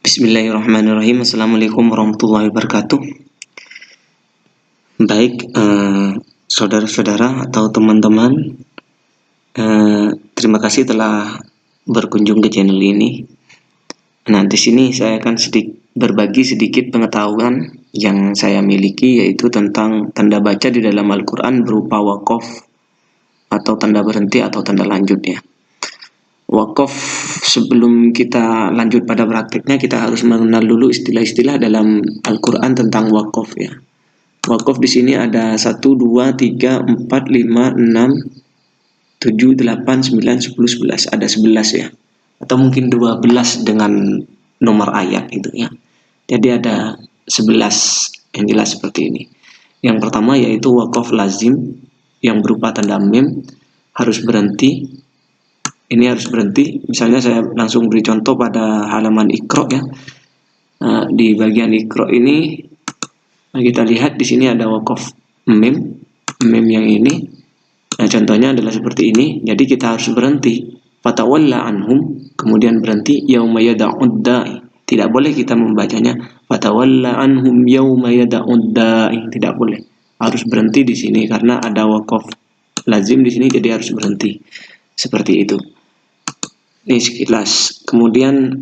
Bismillahirrahmanirrahim. Assalamualaikum warahmatullahi wabarakatuh. Baik, saudara-saudara atau teman-teman, terima kasih telah berkunjung ke channel ini. Nah, di sini saya akan berbagi sedikit pengetahuan yang saya miliki, yaitu tentang tanda baca di dalam Al-Quran berupa waqaf atau tanda berhenti atau tanda lanjut ya. Waqaf, sebelum kita lanjut pada praktiknya, kita harus mengenal dulu istilah-istilah dalam Al-Quran tentang waqaf ya. Waqaf di sini ada 1, 2, 3, 4, 5, 6, 7, 8, 9, 10, 11. Ada 11 ya. Atau mungkin 12 dengan nomor ayat itu ya. Jadi ada 11 yang jelas seperti ini. Yang pertama yaitu waqaf lazim yang berupa tanda mim, harus berhenti. Ini harus berhenti. Misalnya saya langsung beri contoh pada halaman Iqra ya. Nah, di bagian Iqra ini kita lihat di sini ada waqaf mim yang ini. Nah, contohnya adalah seperti ini. Jadi kita harus berhenti. Fatawalla anhum, kemudian berhenti. Yauma yada'ud da'i. Tidak boleh kita membacanya fatawalla anhum yauma yada'ud da'i. Tidak boleh. Harus berhenti di sini karena ada waqaf lazim di sini, jadi harus berhenti. Seperti itu. Ini sekilas. Kemudian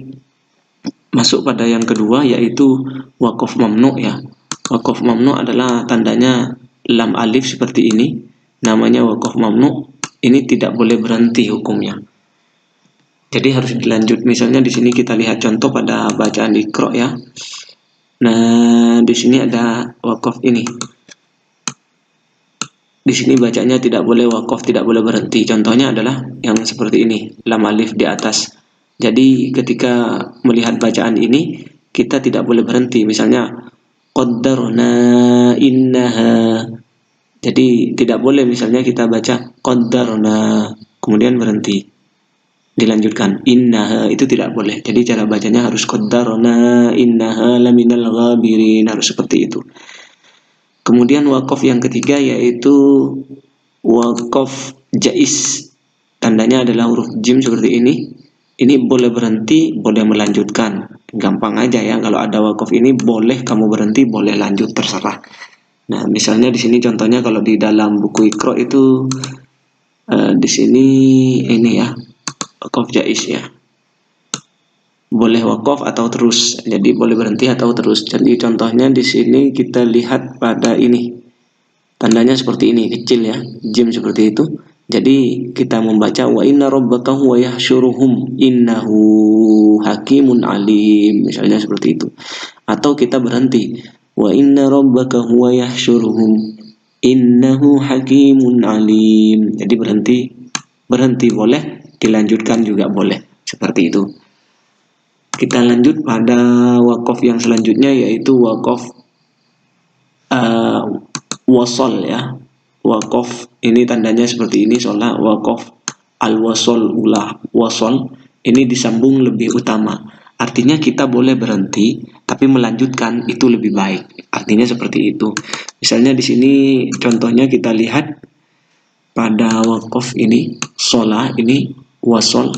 masuk pada yang kedua yaitu waqaf mamnu ya. Waqaf mamnu adalah tandanya lam alif seperti ini. Namanya waqaf mamnu. Ini tidak boleh berhenti hukumnya. Jadi harus dilanjut. Misalnya di sini kita lihat contoh pada bacaan Iqra ya. Nah, di sini ada waqaf ini. Di sini bacanya tidak boleh waqaf, tidak boleh berhenti. Contohnya adalah yang seperti ini, lam alif di atas. Jadi ketika melihat bacaan ini, kita tidak boleh berhenti. Misalnya qaddarna innaha. Jadi tidak boleh misalnya kita baca qaddarna kemudian berhenti. Dilanjutkan innaha, itu tidak boleh. Jadi cara bacanya harus qaddarna innaha laminal ghabirin, harus seperti itu. Kemudian waqaf yang ketiga yaitu waqaf jaiz. Tandanya adalah huruf jim seperti ini. Ini boleh berhenti, boleh melanjutkan. Gampang aja ya, kalau ada waqaf ini boleh kamu berhenti, boleh lanjut, terserah. Nah, misalnya di sini contohnya kalau di dalam buku Iqra itu di sini ini ya, waqaf jaiz ya. Boleh waqaf atau terus, jadi boleh berhenti atau terus. Jadi contohnya di sini kita lihat pada ini, tandanya seperti ini, kecil ya, jim seperti itu. Jadi kita membaca wa inna rabbaka huwa yahsyuruhum innahu hakimun alim, misalnya seperti itu. Atau kita berhenti wa inna rabbaka huwa yahsyuruhum innahu hakimun alim. Jadi berhenti boleh, dilanjutkan juga boleh, seperti itu. Kita lanjut pada waqaf yang selanjutnya yaitu waqaf wasol ya. Waqaf ini tandanya seperti ini, soalnya waqaf al-wasol ulah wasol ini disambung lebih utama. Artinya kita boleh berhenti tapi melanjutkan itu lebih baik. Artinya seperti itu. Misalnya di sini contohnya kita lihat pada waqaf ini solah ini wasol,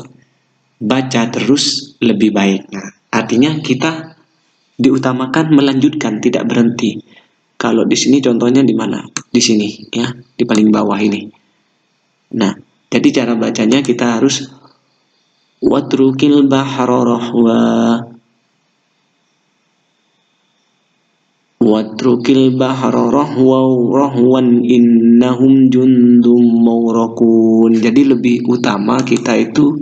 baca terus lebih baik. Nah, artinya kita diutamakan melanjutkan, tidak berhenti. Kalau di sini contohnya di mana? Di sini ya, di paling bawah ini. Nah, jadi cara bacanya kita harus watrukil bahra rahwa. Watrukil bahra rahwan innahum jundum mawrakun. Jadi lebih utama kita itu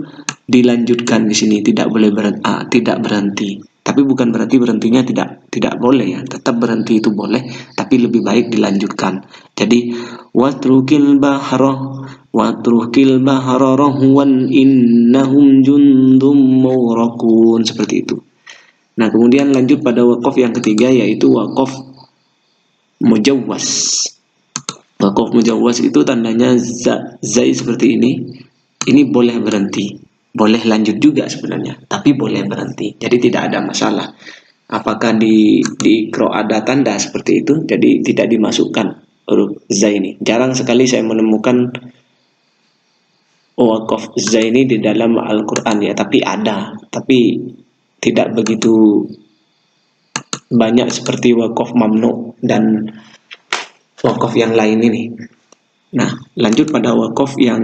dilanjutkan di sini, tidak boleh berhenti. Tapi bukan berarti berhentinya tidak boleh ya, tetap berhenti itu boleh, tapi lebih baik dilanjutkan. Jadi watrukil bahra rahwan innahum jundum mawrakun, seperti itu. Nah, kemudian lanjut pada waqaf yang ketiga yaitu waqaf mujawwas. Waqaf mujawwas itu tandanya zai seperti ini. Ini boleh berhenti, boleh lanjut juga sebenarnya, tapi boleh berhenti. Jadi tidak ada masalah. Apakah di Iqra ada tanda seperti itu, jadi tidak dimasukkan huruf zai ini. Jarang sekali saya menemukan waqaf zai ini di dalam Al-Quran ya, tapi ada. Tapi tidak begitu banyak seperti wakaf mamnu dan wakaf yang lain ini. Nah, lanjut pada wakaf yang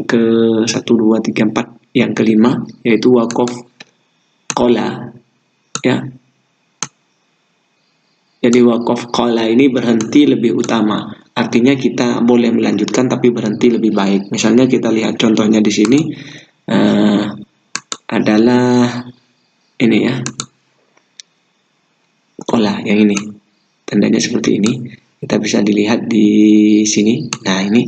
ke 1, 2, 3, 4, yang kelima, yaitu wakaf qala, ya. Jadi wakaf qala ini berhenti lebih utama. Artinya kita boleh melanjutkan tapi berhenti lebih baik. Misalnya kita lihat contohnya di sini adalah ini ya. Qala yang ini. Tandanya seperti ini. Kita bisa dilihat di sini. Nah, ini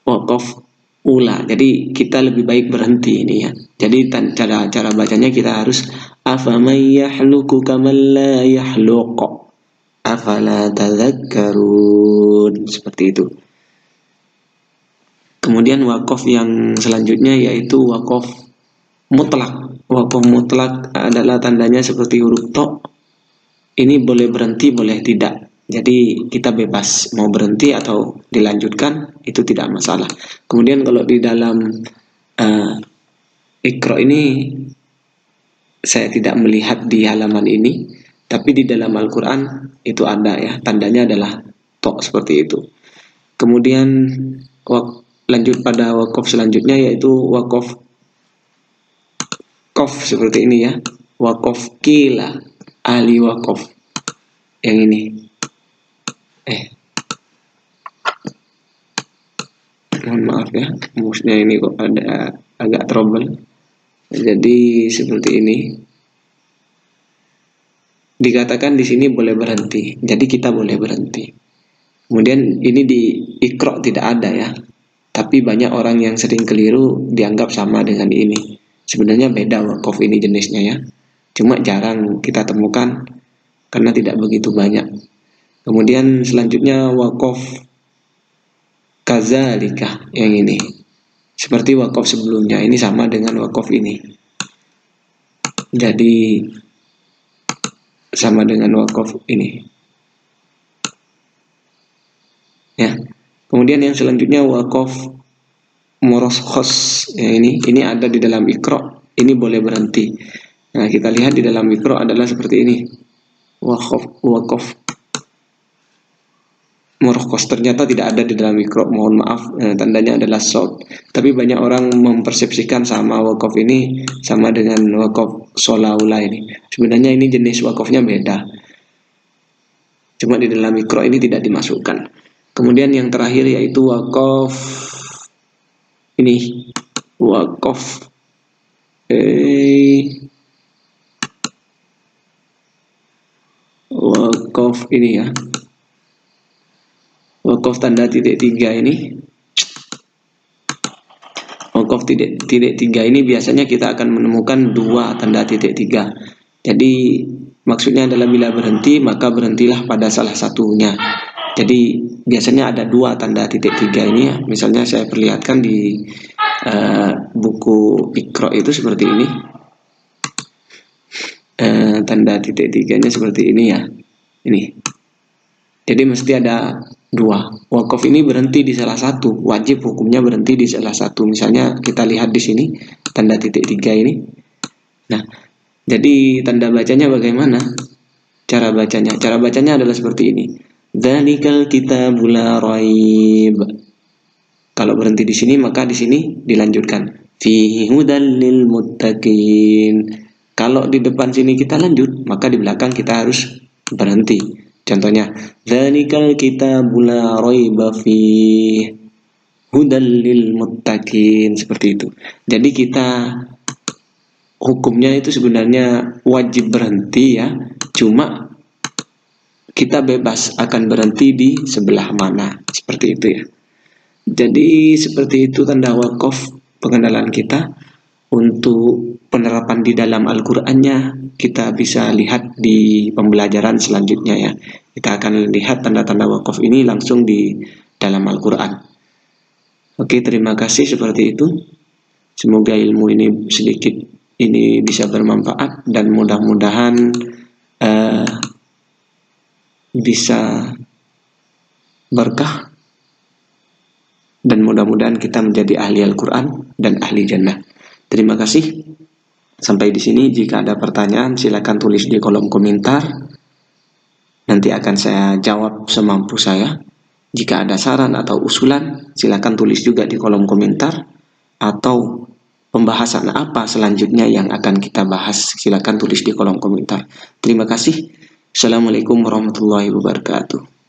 wakaf ula. Jadi kita lebih baik berhenti ini ya. Jadi cara bacanya kita harus afaman yahluku kaman la yahluq. Afala tadhakkarun. Seperti itu. Kemudian wakaf yang selanjutnya yaitu wakaf mutlak. Wakaf mutlak adalah tandanya seperti huruf to. Ini boleh berhenti, boleh tidak. Jadi kita bebas mau berhenti atau dilanjutkan, itu tidak masalah. Kemudian kalau di dalam Iqra ini saya tidak melihat di halaman ini, tapi di dalam Al-Quran itu ada ya, tandanya adalah to seperti itu. Kemudian lanjut pada wakaf selanjutnya yaitu wakaf qaf seperti ini ya. Wakaf kila, ahli wakaf yang ini. Mohon maaf ya, mouse-nya ini kok ada agak trouble. Jadi seperti ini. Dikatakan di sini boleh berhenti. Jadi kita boleh berhenti. Kemudian ini di Iqra tidak ada ya. Tapi banyak orang yang sering keliru dianggap sama dengan ini. Sebenarnya beda wakaf ini jenisnya ya. Cuma jarang kita temukan karena tidak begitu banyak. Kemudian selanjutnya wakaf kazalika yang ini. Seperti wakaf sebelumnya, ini sama dengan wakaf ini. Jadi sama dengan wakaf ini. Ya. Kemudian yang selanjutnya wakaf moroshos ya, ini ada di dalam Iqra, ini boleh berhenti. Nah, kita lihat di dalam Iqra adalah seperti ini. Wakaf moroshos ternyata tidak ada di dalam Iqra, mohon maaf, tandanya adalah short. Tapi banyak orang mempersepsikan sama wakaf ini sama dengan wakaf sholaula ini. Sebenarnya ini jenis wakafnya beda. Cuma di dalam Iqra ini tidak dimasukkan. Kemudian yang terakhir yaitu wakaf ini, wakaf wakaf ini ya, wakaf tanda titik 3 ini. Wakaf titik 3 ini biasanya kita akan menemukan 2 tanda titik 3. Jadi maksudnya adalah bila berhenti maka berhentilah pada salah satunya. Jadi biasanya ada 2 tanda titik 3 ini ya. Misalnya saya perlihatkan di buku Iqra itu seperti ini. Tanda titik 3-nya seperti ini ya. Ini. Jadi mesti ada 2. Wakaf ini berhenti di salah satu. Wajib hukumnya berhenti di salah satu. Misalnya kita lihat di sini tanda titik 3 ini. Nah, jadi tanda bacanya bagaimana? Cara bacanya adalah seperti ini. Dzalikal kitabul la raib. Kalau berhenti di sini maka di sini dilanjutkan. Fihi hudal lil muttaqin. Kalau di depan sini kita lanjut, maka di belakang kita harus berhenti. Contohnya, dzalikal kitabul la raiba fihi hudal lil muttaqin, seperti itu. Jadi kita hukumnya itu sebenarnya wajib berhenti ya. Cuma kita bebas akan berhenti di sebelah mana, seperti itu ya. Jadi seperti itu tanda wakaf pengenalan kita. Untuk penerapan di dalam Al-Qur'annya kita bisa lihat di pembelajaran selanjutnya ya. Kita akan lihat tanda-tanda wakaf ini langsung di dalam Al-Qur'an. Oke, terima kasih seperti itu. Semoga ilmu ini sedikit ini bisa bermanfaat dan mudah-mudahan bisa berkah dan mudah-mudahan kita menjadi ahli Al-Quran dan ahli jannah. Terima kasih. Sampai di sini. Jika ada pertanyaan silakan tulis di kolom komentar. Nanti akan saya jawab semampu saya. Jika ada saran atau usulan silakan tulis juga di kolom komentar. Atau pembahasan apa selanjutnya yang akan kita bahas, silakan tulis di kolom komentar. Terima kasih. Assalamualaikum warahmatullahi wabarakatuh.